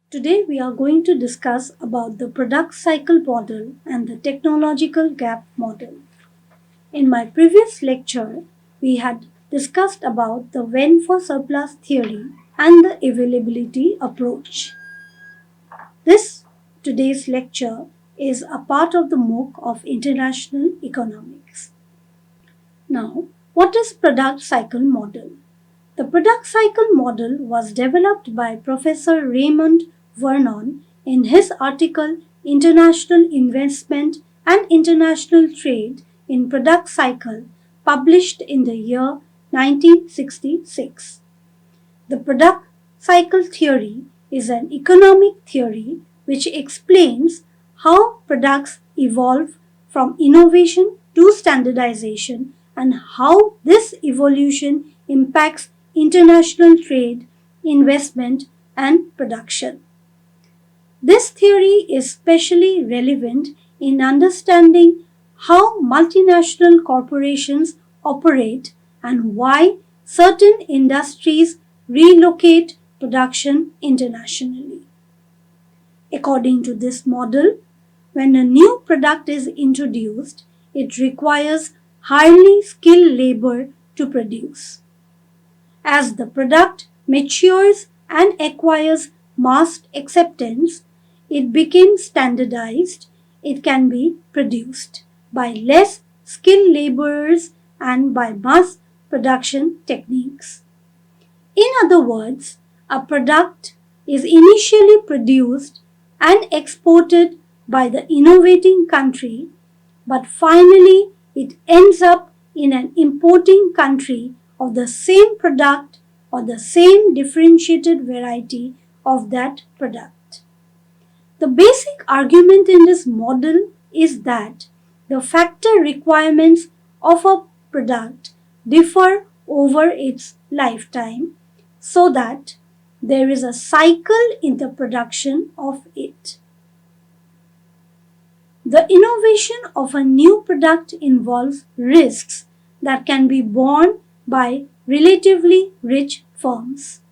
Today we are going to discuss about the product cycle model and the technological gap model. In my previous lecture, we had discussed about the when for surplus theory and the availability approach. This today's lecture is a part of the MOOC of International Economics. Now, what is product cycle model? The product cycle model was developed by Professor Raymond Vernon in his article International Investment and International Trade in Product Cycle, published in the year 1966. The product cycle theory is an economic theory which explains how products evolve from innovation to standardization and how this evolution impacts international trade, investment, and production. This theory is especially relevant in understanding how multinational corporations operate and why certain industries relocate production internationally. According to this model, when a new product is introduced, it requires highly skilled labor to produce. As the product matures and acquires mass acceptance, it becomes standardized. It can be produced by less skilled laborers and by mass production techniques. In other words, a product is initially produced and exported by the innovating country, but finally it ends up in an importing country of the same product or the same differentiated variety of that product. The basic argument in this model is that the factor requirements of a product differ over its lifetime so that there is a cycle in the production of it. The innovation of a new product involves risks that can be borne by relatively rich firms.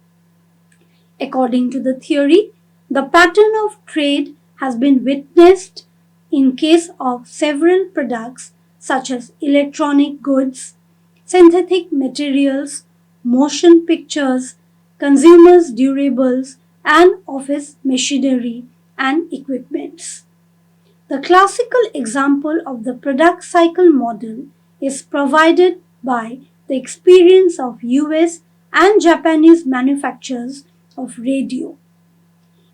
According to the theory, the pattern of trade has been witnessed in case of several products such as electronic goods, synthetic materials, motion pictures, consumers' durables, and office machinery and equipments. The classical example of the product cycle model is provided by the experience of US and Japanese manufacturers of radio.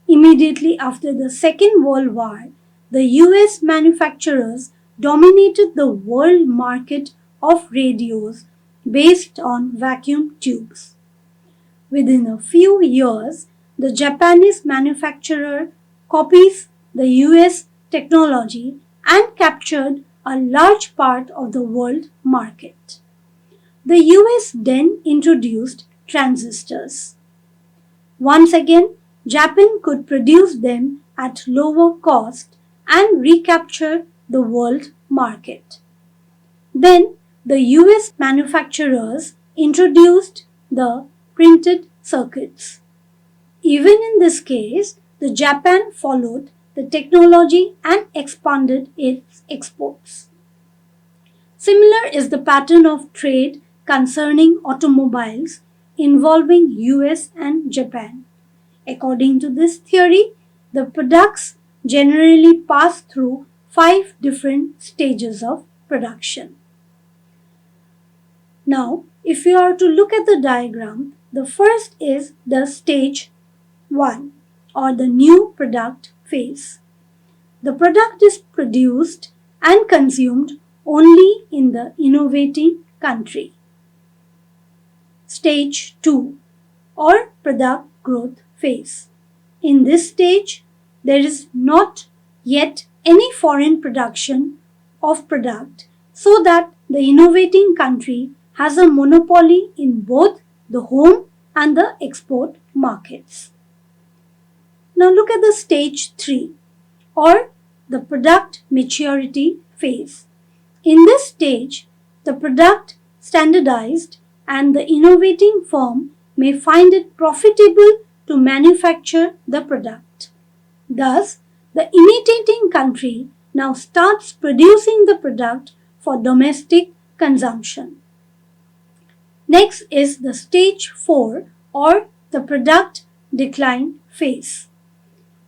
Immediately after the Second World War, the US manufacturers dominated the world market of radios based on vacuum tubes. Within a few years, the Japanese manufacturer copies the US technology and captured a large part of the world market. The US then introduced transistors. Once again, Japan could produce them at lower cost and recapture the world market. Then the US manufacturers introduced the printed circuits. Even in this case, the Japan followed the technology and expanded its exports. Similar is the pattern of trade concerning automobiles involving US and Japan. According to this theory, the products generally pass through 5 different stages of production. Now, if you are to look at the diagram, the first is the stage 1 or the new product phase. The product is produced and consumed only in the innovating country. Stage 2 or product growth phase. In this stage, there is not yet any foreign production of product so that the innovating country has a monopoly in both the home and the export markets. Now look at the stage 3 or the product maturity phase. In this stage, the product standardized and the innovating firm may find it profitable to manufacture the product. Thus, the imitating country now starts producing the product for domestic consumption. Next is the stage 4 or the product decline phase.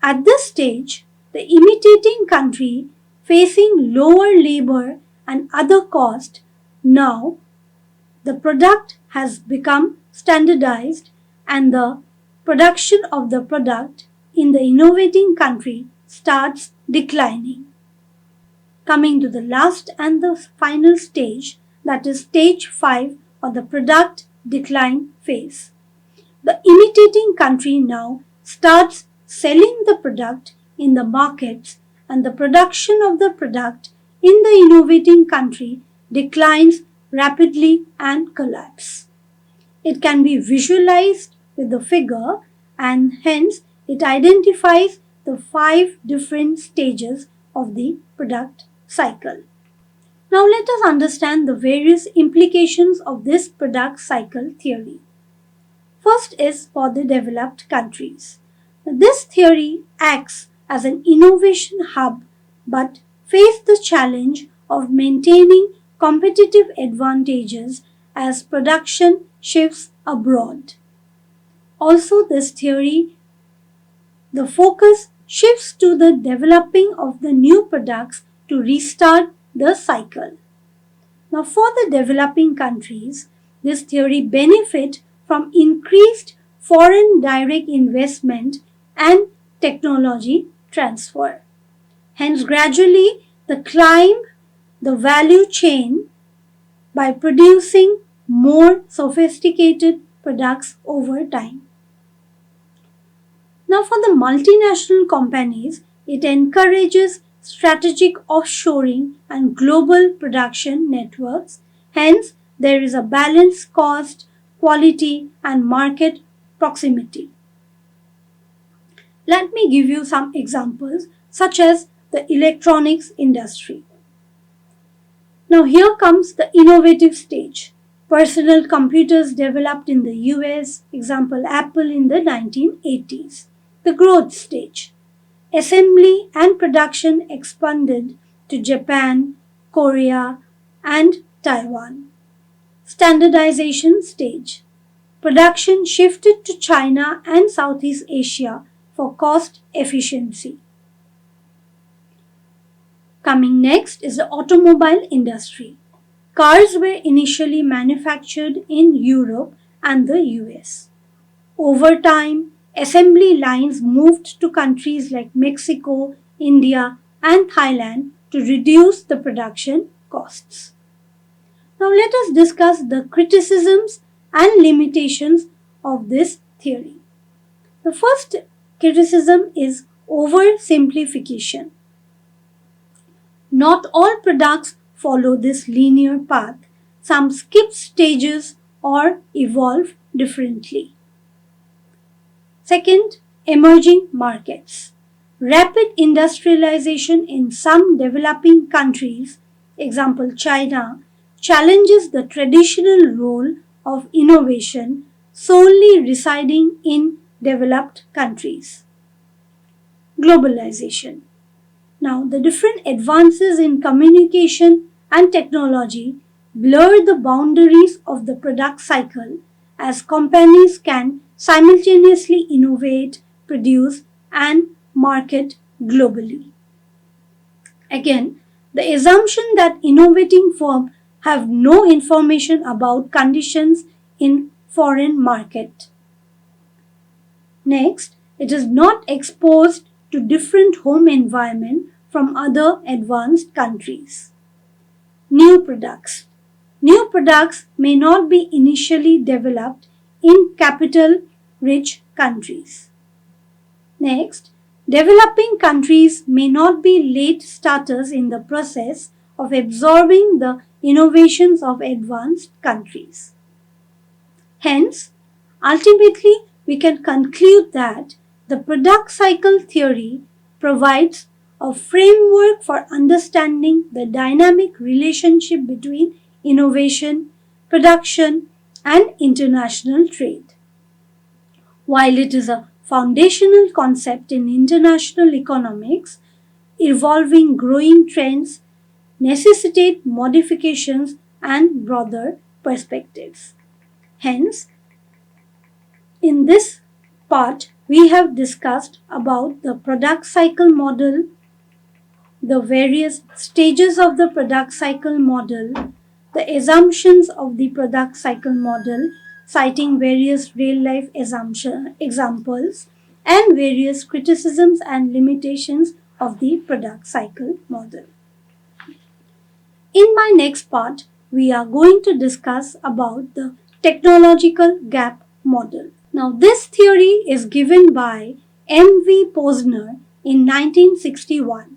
At this stage, the imitating country facing lower labor and other costs, now the product has become standardized and the production of the product in the innovating country starts declining. Coming to the last and the final stage, that is stage 5 or the product decline phase. The imitating country now starts selling the product in the markets and the production of the product in the innovating country declines rapidly and collapse. It can be visualized with the figure and hence it identifies the 5 different stages of the product cycle. Now let us understand the various implications of this product cycle theory. First is for the developed countries. This theory acts as an innovation hub but face the challenge of maintaining competitive advantages as production shifts abroad. Also, this theory, the focus shifts to the developing of the new products to restart the cycle. Now, for the developing countries, this theory benefits from increased foreign direct investment and technology transfer. Hence, gradually, the climb the value chain by producing more sophisticated products over time. Now, for the multinational companies, it encourages strategic offshoring and global production networks. Hence, there is a balanced cost, quality, and market proximity. Let me give you some examples, such as the electronics industry. Now, here comes the innovative stage. Personal computers developed in the US, example Apple in the 1980s. The growth stage. Assembly and production expanded to Japan, Korea, and Taiwan. Standardization stage. Production shifted to China and Southeast Asia for cost efficiency. Coming next is the automobile industry. Cars were initially manufactured in Europe and the US. Over time, assembly lines moved to countries like Mexico, India, and Thailand to reduce the production costs. Now let us discuss the criticisms and limitations of this theory. The first criticism is oversimplification. Not all products follow this linear path. Some skip stages or evolve differently. Second, emerging markets. Rapid industrialization in some developing countries, example China, challenges the traditional role of innovation solely residing in developed countries. Globalization. Now, the different advances in communication and technology blur the boundaries of the product cycle as companies can simultaneously innovate, produce, and market globally. Again, the assumption that innovating firms have no information about conditions in foreign market. Next, it is not exposed to different home environment from other advanced countries. New products. New products may not be initially developed in capital-rich countries. Next, developing countries may not be late starters in the process of absorbing the innovations of advanced countries. Hence, ultimately, we can conclude that the product cycle theory provides a framework for understanding the dynamic relationship between innovation, production, and international trade. While it is a foundational concept in international economics, evolving growing trends necessitate modifications and broader perspectives. Hence, in this part, we have discussed about the product cycle model, the various stages of the product cycle model, the assumptions of the product cycle model, citing various real-life examples, and various criticisms and limitations of the product cycle model. In my next part, we are going to discuss about the technological gap model. Now, this theory is given by M.V. Posner in 1961.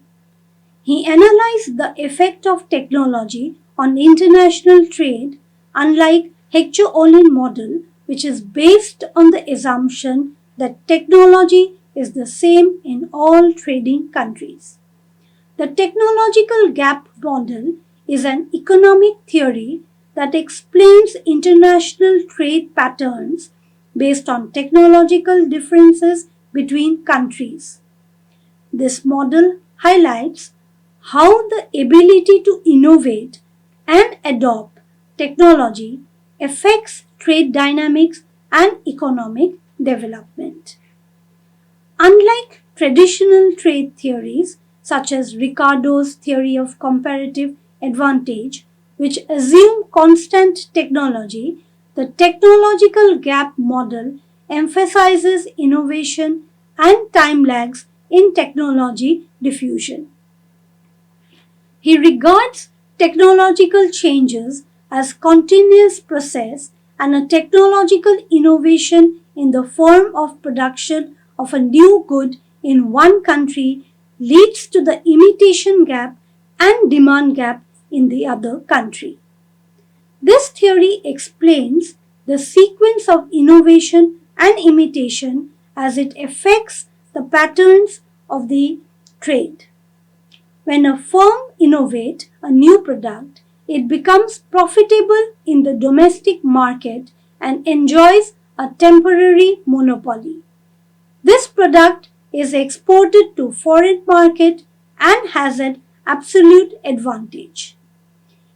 He analyzed the effect of technology on international trade, unlike Hector-Olin model, which is based on the assumption that technology is the same in all trading countries. The technological gap model is an economic theory that explains international trade patterns based on technological differences between countries. This model highlights how the ability to innovate and adopt technology affects trade dynamics and economic development. Unlike traditional trade theories such as Ricardo's theory of comparative advantage, which assume constant technology, the technological gap model emphasizes innovation and time lags in technology diffusion. He regards technological changes as continuous process and a technological innovation in the form of production of a new good in one country leads to the imitation gap and demand gap in the other country. This theory explains the sequence of innovation and imitation as it affects the patterns of the trade. When a firm innovates a new product, it becomes profitable in the domestic market and enjoys a temporary monopoly. This product is exported to foreign market and has an absolute advantage.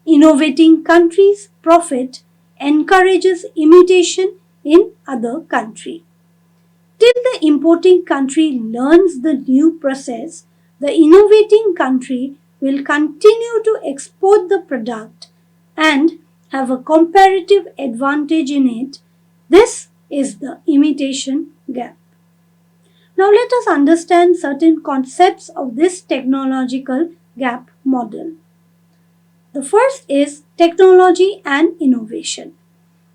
Innovating countries' profit encourages imitation in other country. Till the importing country learns the new process, the innovating country will continue to export the product and have a comparative advantage in it. This is the imitation gap. Now let us understand certain concepts of this technological gap model. The first is technology and innovation.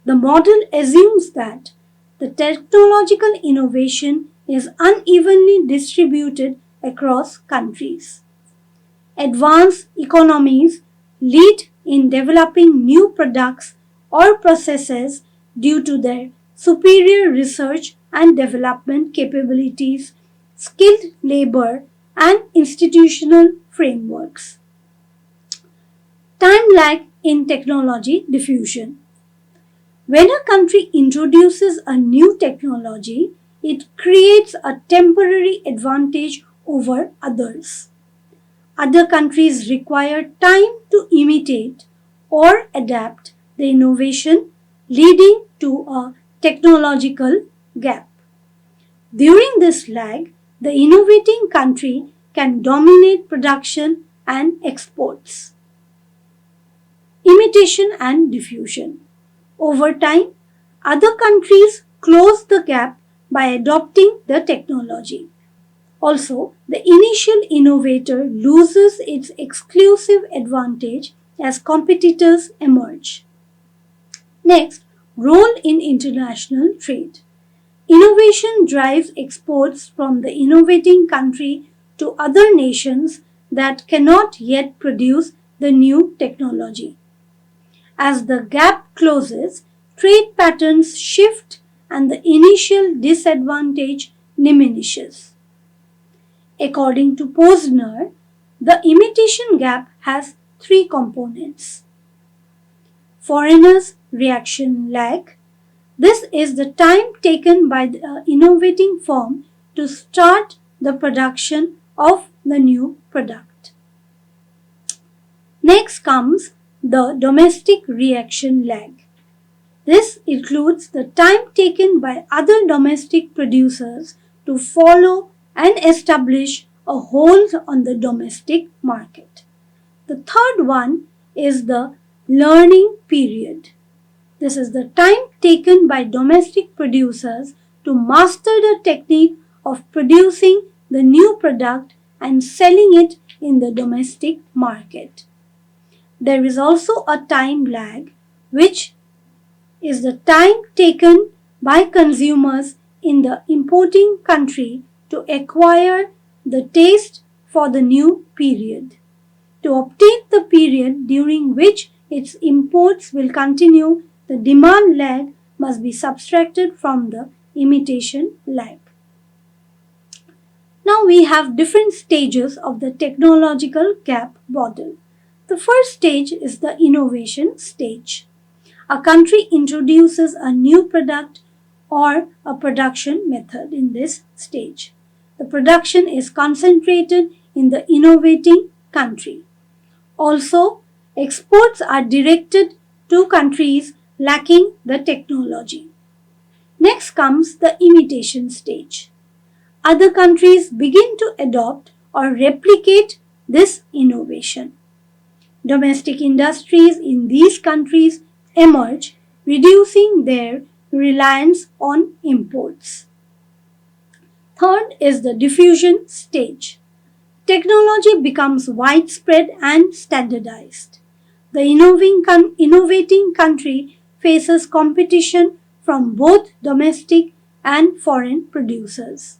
The model assumes that the technological innovation is unevenly distributed across countries. Advanced economies lead in developing new products or processes due to their superior research and development capabilities, skilled labor, and institutional frameworks. Time lag in technology diffusion. When a country introduces a new technology, it creates a temporary advantage over others. Other countries require time to imitate or adapt the innovation, leading to a technological gap. During this lag, the innovating country can dominate production and exports. Imitation and diffusion. Over time, other countries close the gap by adopting the technology. Also, the initial innovator loses its exclusive advantage as competitors emerge. Next, role in international trade. Innovation drives exports from the innovating country to other nations that cannot yet produce the new technology. As the gap closes, trade patterns shift and the initial disadvantage diminishes. According to Posner, the imitation gap has three components: foreigners' reaction lag, This is the time taken by the innovating firm to start the production of the new product. Next comes the domestic reaction lag. This includes the time taken by other domestic producers to follow and establish a hold on the domestic market. The third one is the learning period. This is the time taken by domestic producers to master the technique of producing the new product and selling it in the domestic market. There is also a time lag, which is the time taken by consumers in the importing country to acquire the taste for the new period. To obtain the period during which its imports will continue, the demand lag must be subtracted from the imitation lag. Now we have different stages of the technological gap model. The first stage is the innovation stage. A country introduces a new product or a production method in this stage. The production is concentrated in the innovating country. Also, exports are directed to countries lacking the technology. Next comes the imitation stage. Other countries begin to adopt or replicate this innovation. Domestic industries in these countries emerge, reducing their reliance on imports. Third is the diffusion stage. Technology becomes widespread and standardized. The innovating country faces competition from both domestic and foreign producers.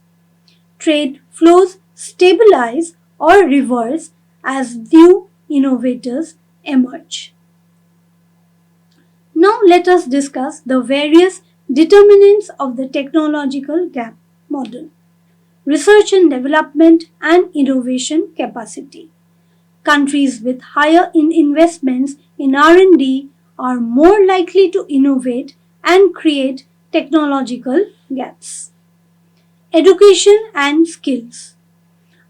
Trade flows stabilize or reverse as new innovators emerge. Now let us discuss the various determinants of the technological gap model. Research and development and innovation capacity. Countries with higher investments in R&D are more likely to innovate and create technological gaps. Education and skills.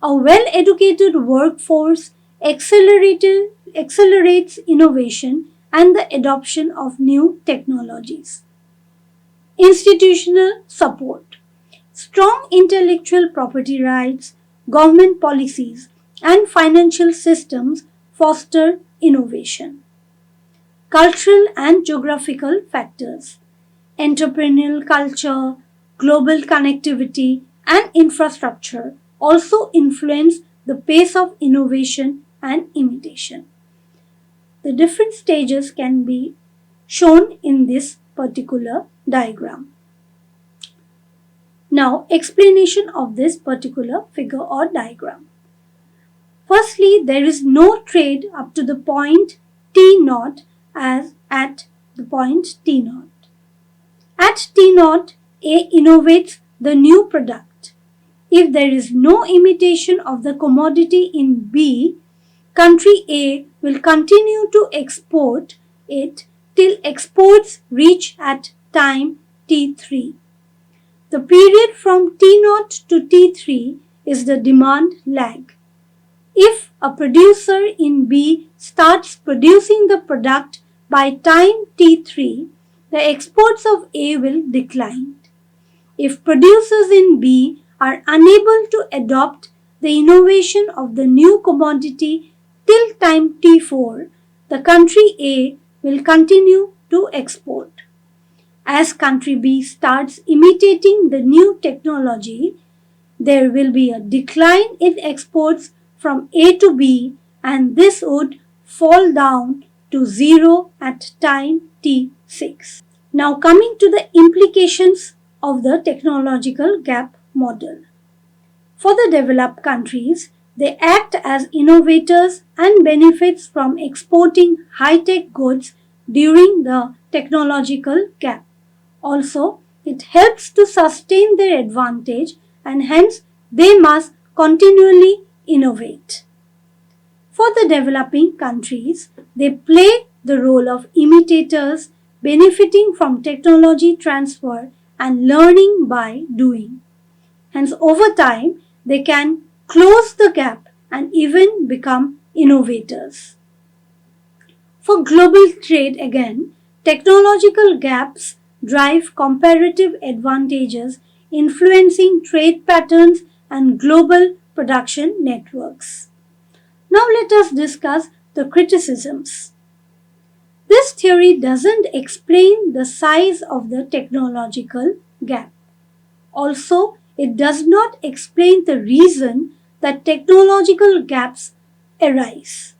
A well-educated workforce accelerates innovation and the adoption of new technologies. Institutional support. Strong intellectual property rights, government policies, and financial systems foster innovation. Cultural and geographical factors. Entrepreneurial culture, global connectivity, and infrastructure also influence the pace of innovation and imitation. The different stages can be shown in this particular diagram. Now, explanation of this particular figure or diagram. Firstly, there is no trade up to the point T0 as at the point T0. At T0, A innovates the new product. If there is no imitation of the commodity in B, country A will continue to export it till exports reach at time T3. The period from T0 to T3 is the demand lag. If a producer in B starts producing the product by time T3, the exports of A will decline. If producers in B are unable to adopt the innovation of the new commodity till time T4, the country A will continue to export. As country B starts imitating the new technology, there will be a decline in exports from A to B, and this would fall down to 0 at time T6. Now coming to the implications of the technological gap model. For the developed countries, they act as innovators and benefits from exporting high-tech goods during the technological gap. Also, it helps to sustain their advantage and hence they must continually innovate. For the developing countries, they play the role of imitators, benefiting from technology transfer and learning by doing. Hence, over time, they can close the gap and even become innovators. For global trade, again, technological gaps drive comparative advantages, influencing trade patterns and global production networks. Now, let us discuss the criticisms. This theory doesn't explain the size of the technological gap. Also, it does not explain the reason that technological gaps arise.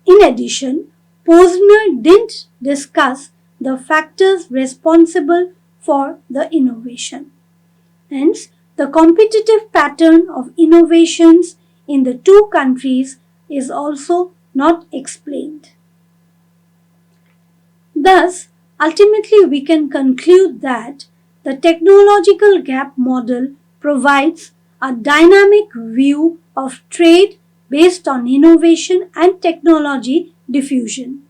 In addition, Posner didn't discuss the factors responsible for the innovation. Hence, the competitive pattern of innovations in the two countries is also not explained. Thus, ultimately, we can conclude that the technological gap model provides a dynamic view of trade based on innovation and technology diffusion.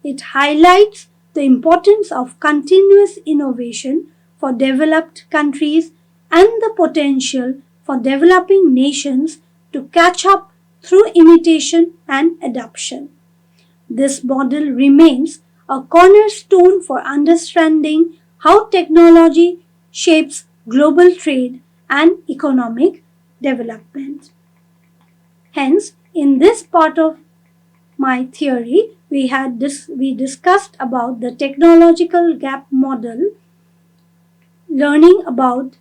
It highlights the importance of continuous innovation for developed countries and the potential for developing nations to catch up through imitation and adoption. This model remains a cornerstone for understanding how technology shapes global trade and economic development. Hence, in this part of my theory, we discussed about the technological gap model, learning about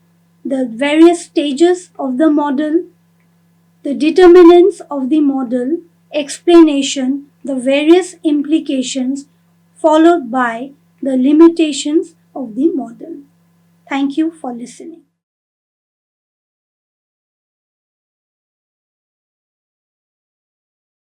the various stages of the model, the determinants of the model, explanation, the various implications, followed by the limitations of the model. Thank you for listening.